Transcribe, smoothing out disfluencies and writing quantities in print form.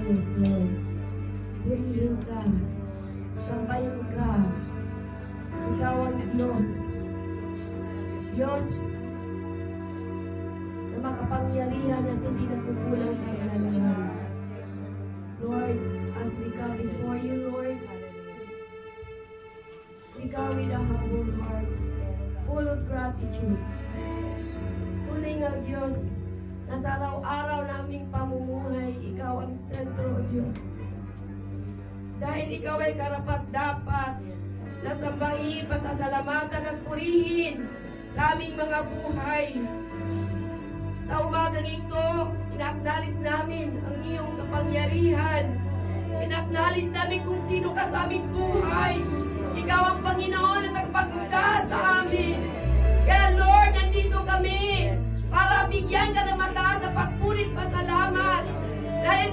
Yes, Lord. Purihin ka. Sambahin ka. Ikaw ang Diyos. Diyos na makapangyarihan at hindi nagkukulang sa kalalaman. Lord, as we come before you, Lord, we come with a humble heart, full of gratitude. Tunay nga, Diyos, na sa araw-araw naming pamumuhay, Ikaw ang sentro, Diyos. Dahil Ikaw ay karapat-dapat na sambahin, pasasalamatan at purihin sa aming mga buhay. Sa umagang ito, inaknalis namin ang iyong kapangyarihan. Inaknalis namin kung sino ka sa aming buhay. Ikaw ang Panginoon at nagpagda sa amin. Kaya Lord, nandito kami para bigyan ka ng mataas na pagpurit pasalamat. Dahil